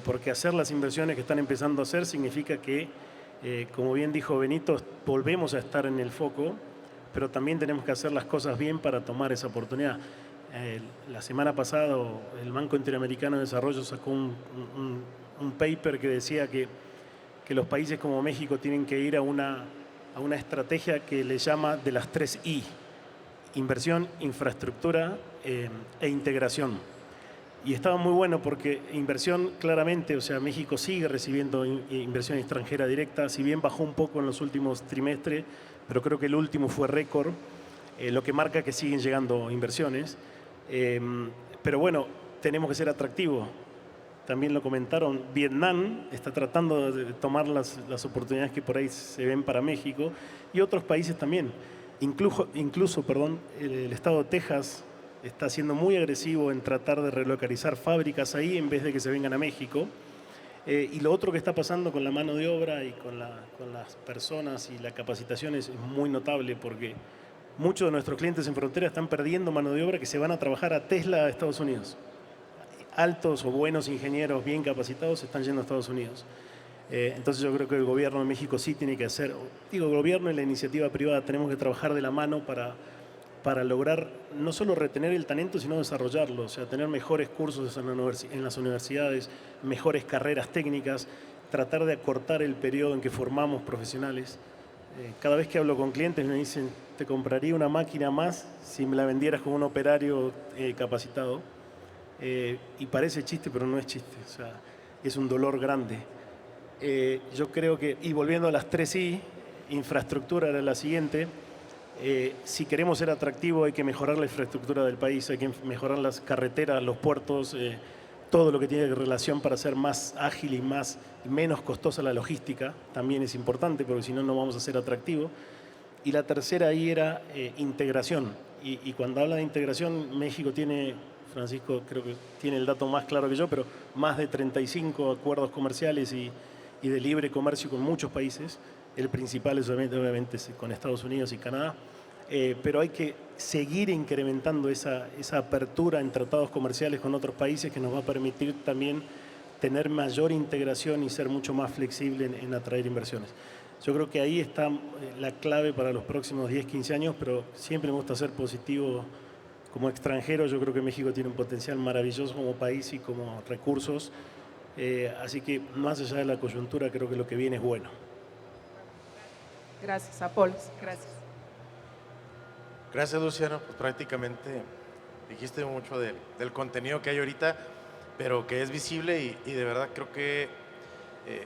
Porque hacer las inversiones que están empezando a hacer significa que, como bien dijo Benito, volvemos a estar en el foco, pero también tenemos que hacer las cosas bien para tomar esa oportunidad. La semana pasada el Banco Interamericano de Desarrollo sacó un paper que decía que los países como México tienen que ir a una estrategia que le llama de las 3 I: inversión, infraestructura e integración. Y estaba muy bueno porque inversión, claramente, o sea, México sigue recibiendo inversión extranjera directa, si bien bajó un poco en los últimos trimestres, pero creo que el último fue récord, lo que marca que siguen llegando inversiones. Pero bueno, tenemos que ser atractivos. También lo comentaron, Vietnam está tratando de tomar las oportunidades que por ahí se ven para México, y otros países también. Incluso el estado de Texas está siendo muy agresivo en tratar de relocalizar fábricas ahí en vez de que se vengan a México. Y lo otro que está pasando con la mano de obra y con las personas y la capacitación es muy notable, porque muchos de nuestros clientes en frontera están perdiendo mano de obra que se van a trabajar a Tesla a Estados Unidos. Altos o buenos ingenieros bien capacitados están yendo a Estados Unidos. Entonces yo creo que el gobierno de México sí tiene que hacer, el gobierno y la iniciativa privada tenemos que trabajar de la mano para lograr no solo retener el talento, sino desarrollarlo, o sea, tener mejores cursos en las universidades, mejores carreras técnicas, tratar de acortar el periodo en que formamos profesionales. Cada vez que hablo con clientes me dicen, te compraría una máquina más si me la vendieras con un operario capacitado. Y parece chiste, pero no es chiste, o sea, es un dolor grande. Yo creo que, y volviendo a las 3 I, infraestructura era la siguiente. Si queremos ser atractivos hay que mejorar la infraestructura del país, hay que mejorar las carreteras, los puertos, todo lo que tiene relación para ser más ágil y menos costosa la logística, también es importante, porque si no, no vamos a ser atractivos. Y la tercera ahí era integración. Y cuando habla de integración, México tiene, Francisco creo que tiene el dato más claro que yo, pero más de 35 acuerdos comerciales y y de libre comercio con muchos países. El principal es obviamente con Estados Unidos y Canadá. Pero hay que seguir incrementando esa apertura en tratados comerciales con otros países que nos va a permitir también tener mayor integración y ser mucho más flexible en atraer inversiones. Yo creo que ahí está la clave para los próximos 10, 15 años, pero siempre me gusta ser positivo como extranjero. Yo creo que México tiene un potencial maravilloso como país y como recursos. Así que más allá de la coyuntura, creo que lo que viene es bueno. Gracias, Apolos. Gracias. Gracias, Luciano. Pues prácticamente dijiste mucho del contenido que hay ahorita, pero que es visible y de verdad creo que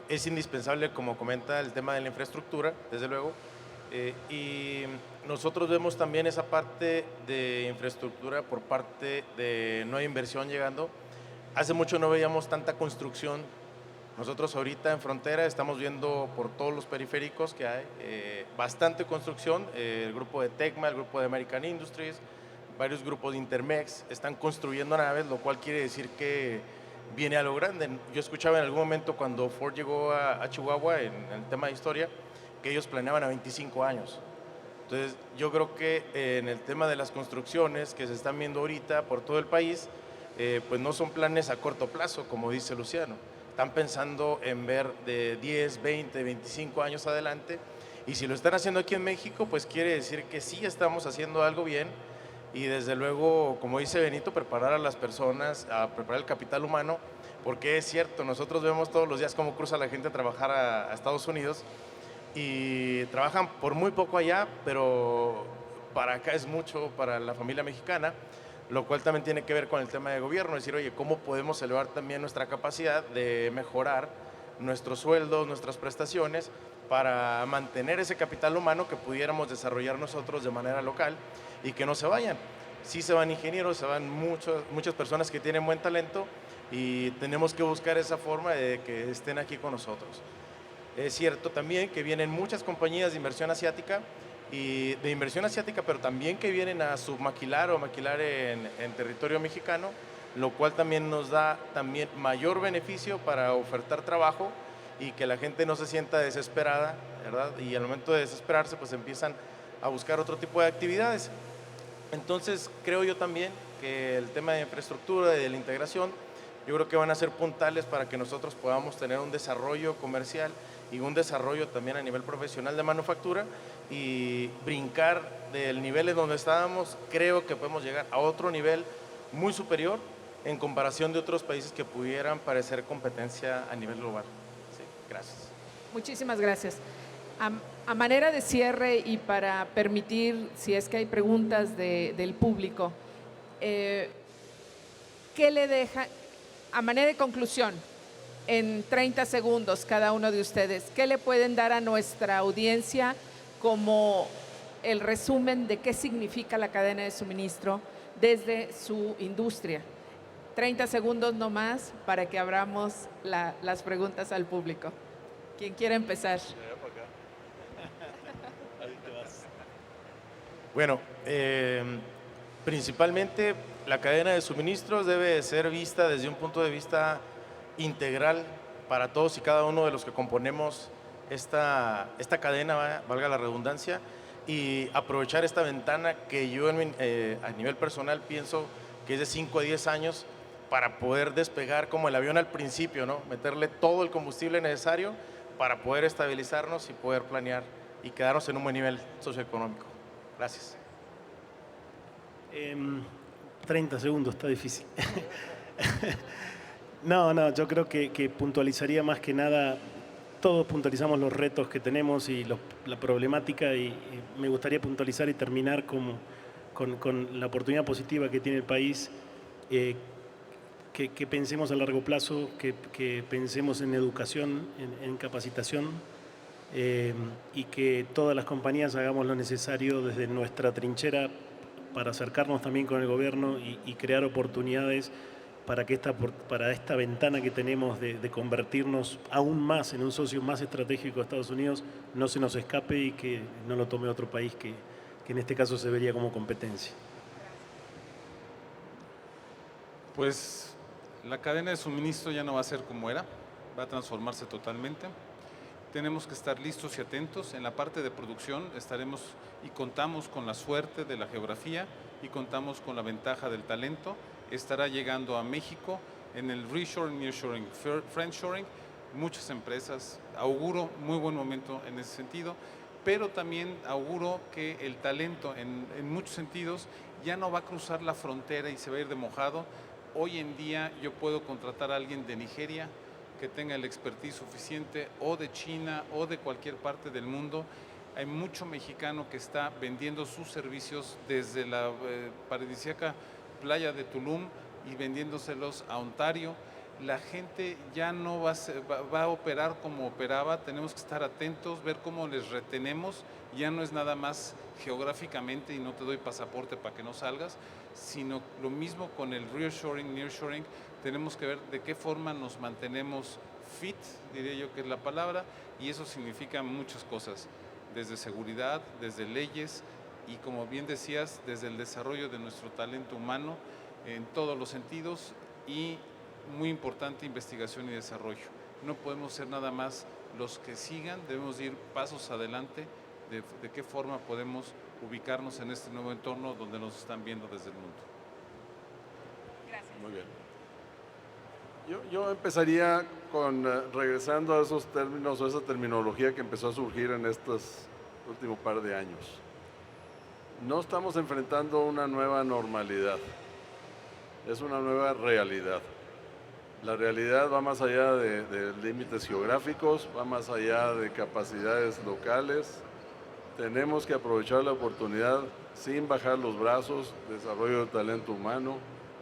es indispensable, como comenta, el tema de la infraestructura, desde luego. Y nosotros vemos también esa parte de infraestructura por parte de no hay inversión llegando. Hace mucho no veíamos tanta construcción. Nosotros ahorita en Frontera estamos viendo por todos los periféricos que hay bastante construcción. El grupo de Tecma, el grupo de American Industries, varios grupos de Intermex están construyendo naves, lo cual quiere decir que viene a lo grande. Yo escuchaba en algún momento cuando Ford llegó a Chihuahua en el tema de historia que ellos planeaban a 25 años. Entonces yo creo que en el tema de las construcciones que se están viendo ahorita por todo el país, pues no son planes a corto plazo, como dice Luciano. Están pensando en ver de 10, 20, 25 años adelante, y si lo están haciendo aquí en México, pues quiere decir que sí estamos haciendo algo bien, y desde luego, como dice Benito, preparar a las personas, a preparar el capital humano, porque es cierto, nosotros vemos todos los días cómo cruza la gente a trabajar a Estados Unidos, y trabajan por muy poco allá, pero para acá es mucho para la familia mexicana, lo cual también tiene que ver con el tema de gobierno, es decir, oye, ¿cómo podemos elevar también nuestra capacidad de mejorar nuestros sueldos, nuestras prestaciones, para mantener ese capital humano que pudiéramos desarrollar nosotros de manera local y que no se vayan? Sí se van ingenieros, se van muchas personas que tienen buen talento y tenemos que buscar esa forma de que estén aquí con nosotros. Es cierto también que vienen muchas compañías de inversión asiática, pero también que vienen a submaquilar o maquilar en territorio mexicano, lo cual también nos da también mayor beneficio para ofertar trabajo y que la gente no se sienta desesperada, ¿verdad? Y al momento de desesperarse, pues empiezan a buscar otro tipo de actividades. Entonces, creo yo también que el tema de infraestructura y de la integración, yo creo que van a ser puntales para que nosotros podamos tener un desarrollo comercial y un desarrollo también a nivel profesional de manufactura y brincar del nivel en donde estábamos. Creo que podemos llegar a otro nivel muy superior en comparación de otros países que pudieran parecer competencia a nivel global. Sí, gracias. Muchísimas gracias. A manera de cierre y para permitir, si es que hay preguntas del público, ¿qué le deja, a manera de conclusión, en 30 segundos cada uno de ustedes, qué le pueden dar a nuestra audiencia como el resumen de qué significa la cadena de suministro desde su industria? 30 segundos no más para que abramos las preguntas al público. ¿Quién quiere empezar? Bueno, principalmente la cadena de suministros debe ser vista desde un punto de vista integral para todos y cada uno de los que componemos esta cadena, valga la redundancia, y aprovechar esta ventana que yo a nivel personal pienso que es de 5 a 10 años para poder despegar como el avión al principio, ¿no? Meterle todo el combustible necesario para poder estabilizarnos y poder planear y quedarnos en un buen nivel socioeconómico. Gracias. 30 segundos, está difícil. No, yo creo que puntualizaría más que nada, todos puntualizamos los retos que tenemos y la problemática, y me gustaría puntualizar y terminar con la oportunidad positiva que tiene el país, que pensemos a largo plazo, que pensemos en educación, en capacitación, y que todas las compañías hagamos lo necesario desde nuestra trinchera para acercarnos también con el gobierno y crear oportunidades para esta ventana que tenemos de convertirnos aún más en un socio más estratégico de Estados Unidos no se nos escape y que no lo tome otro país que en este caso se vería como competencia. Pues la cadena de suministro ya no va a ser como era. va a transformarse totalmente. Tenemos que estar listos y atentos. En la parte de producción estaremos y contamos con la suerte de la geografía y contamos con la ventaja del talento. Estará llegando a México en el reshoring, nearshoring, friendshoring, muchas empresas. Auguro muy buen momento en ese sentido, pero también auguro que el talento en muchos sentidos ya no va a cruzar la frontera y se va a ir de mojado. Hoy en día yo puedo contratar a alguien de Nigeria que tenga el expertise suficiente, o de China o de cualquier parte del mundo. Hay mucho mexicano que está vendiendo sus servicios desde la paradisíaca playa de Tulum y vendiéndoselos a Ontario. La gente ya no va a operar como operaba, tenemos que estar atentos, ver cómo les retenemos. Ya no es nada más geográficamente y no te doy pasaporte para que no salgas, sino lo mismo con el reshoring, nearshoring. Tenemos que ver de qué forma nos mantenemos fit, diría yo que es la palabra, y eso significa muchas cosas, desde seguridad, desde leyes y, como bien decías, desde el desarrollo de nuestro talento humano en todos los sentidos y, muy importante, investigación y desarrollo. No podemos ser nada más los que sigan, debemos ir pasos adelante de qué forma podemos ubicarnos en este nuevo entorno donde nos están viendo desde el mundo. Gracias. Muy bien. Yo empezaría con, regresando a esos términos o esa terminología que empezó a surgir en estos últimos par de años. No estamos enfrentando una nueva normalidad, es una nueva realidad. La realidad va más allá de límites geográficos, va más allá de capacidades locales. Tenemos que aprovechar la oportunidad sin bajar los brazos, desarrollo de talento humano,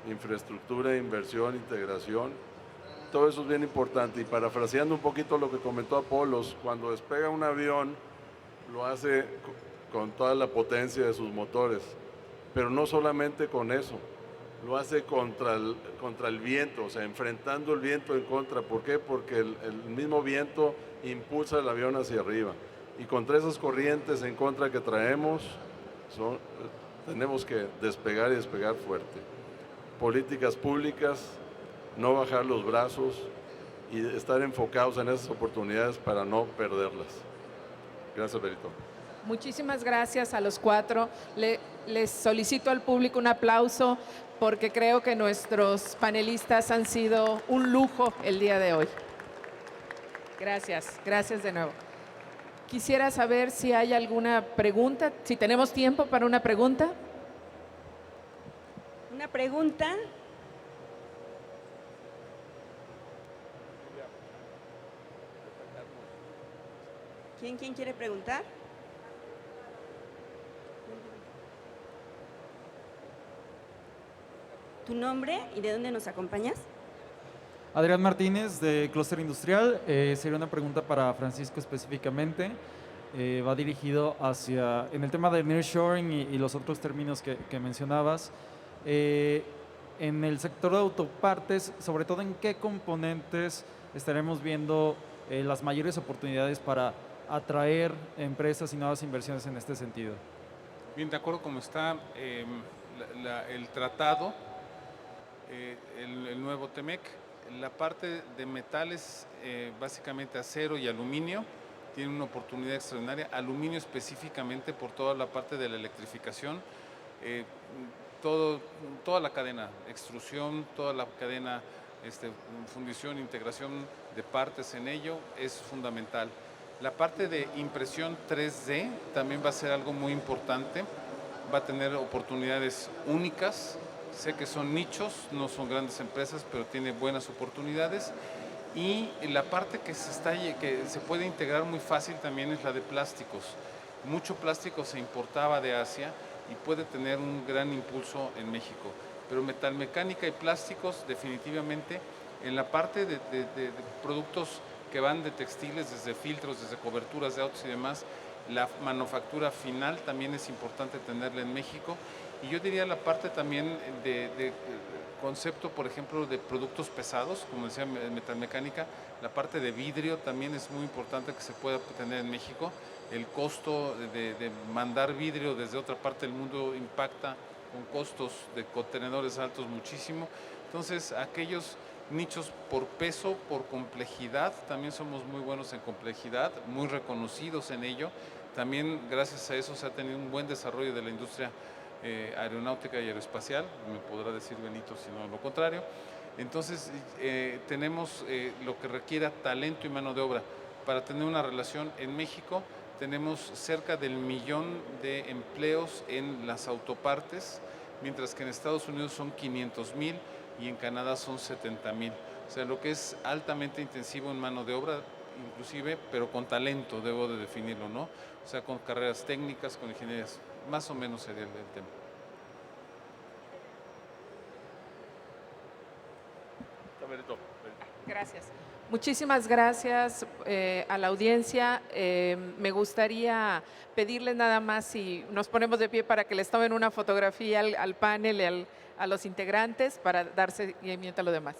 infraestructura, inversión, integración. Todo eso es bien importante. Y parafraseando un poquito lo que comentó Apolos, cuando despega un avión, lo hace con toda la potencia de sus motores, pero no solamente con eso, lo hace contra el viento, o sea, enfrentando el viento en contra. ¿Por qué? Porque el mismo viento impulsa el avión hacia arriba. Y contra esas corrientes en contra que traemos, tenemos que despegar y despegar fuerte. Políticas públicas, no bajar los brazos y estar enfocados en esas oportunidades para no perderlas. Gracias, Berito. Muchísimas gracias a los cuatro. Les solicito al público un aplauso porque creo que nuestros panelistas han sido un lujo el día de hoy. Gracias, gracias de nuevo. Quisiera saber si hay alguna pregunta, si tenemos tiempo para una pregunta. Una pregunta. ¿Quién quiere preguntar? ¿Tu nombre y de dónde nos acompañas? Adrián Martínez, de Clúster Industrial. Sería una pregunta para Francisco específicamente. Va dirigido hacia, en el tema de nearshoring y los otros términos que mencionabas. En el sector de autopartes, sobre todo, ¿en qué componentes estaremos viendo las mayores oportunidades para atraer empresas y nuevas inversiones en este sentido? Bien, de acuerdo como está el tratado, el nuevo TEMEC, la parte de metales, básicamente acero y aluminio, tiene una oportunidad extraordinaria. Aluminio específicamente por toda la parte de la electrificación, toda la cadena, extrusión, toda la cadena, fundición, integración de partes en ello es fundamental. La parte de impresión 3D también va a ser algo muy importante, va a tener oportunidades únicas. Sé que son nichos, no son grandes empresas, pero tiene buenas oportunidades. Y la parte que se puede integrar muy fácil también es la de plásticos. Mucho plástico se importaba de Asia y puede tener un gran impulso en México. Pero metalmecánica y plásticos definitivamente, en la parte de productos que van de textiles, desde filtros, desde coberturas de autos y demás, la manufactura final también es importante tenerla en México. Y yo diría la parte también de concepto, por ejemplo, de productos pesados, como decía metalmecánica, la parte de vidrio también es muy importante que se pueda tener en México. El costo de mandar vidrio desde otra parte del mundo impacta con costos de contenedores altos muchísimo. Entonces, aquellos nichos por peso, por complejidad, también somos muy buenos en complejidad, muy reconocidos en ello. También gracias a eso se ha tenido un buen desarrollo de la industria aeronáutica y aeroespacial, me podrá decir Benito si no lo contrario. Entonces tenemos lo que requiera talento y mano de obra. Para tener una relación en México tenemos cerca del 1,000,000 de empleos en las autopartes, mientras que en Estados Unidos son 500,000 y en Canadá son 70,000. O sea, lo que es altamente intensivo en mano de obra, inclusive, pero con talento, debo de definirlo, ¿no? O sea, con carreras técnicas, con ingenierías, más o menos sería el tema. Gracias. Muchísimas gracias a la audiencia. Me gustaría pedirles nada más si nos ponemos de pie para que les tomen una fotografía al panel y a los integrantes para dar seguimiento a lo demás.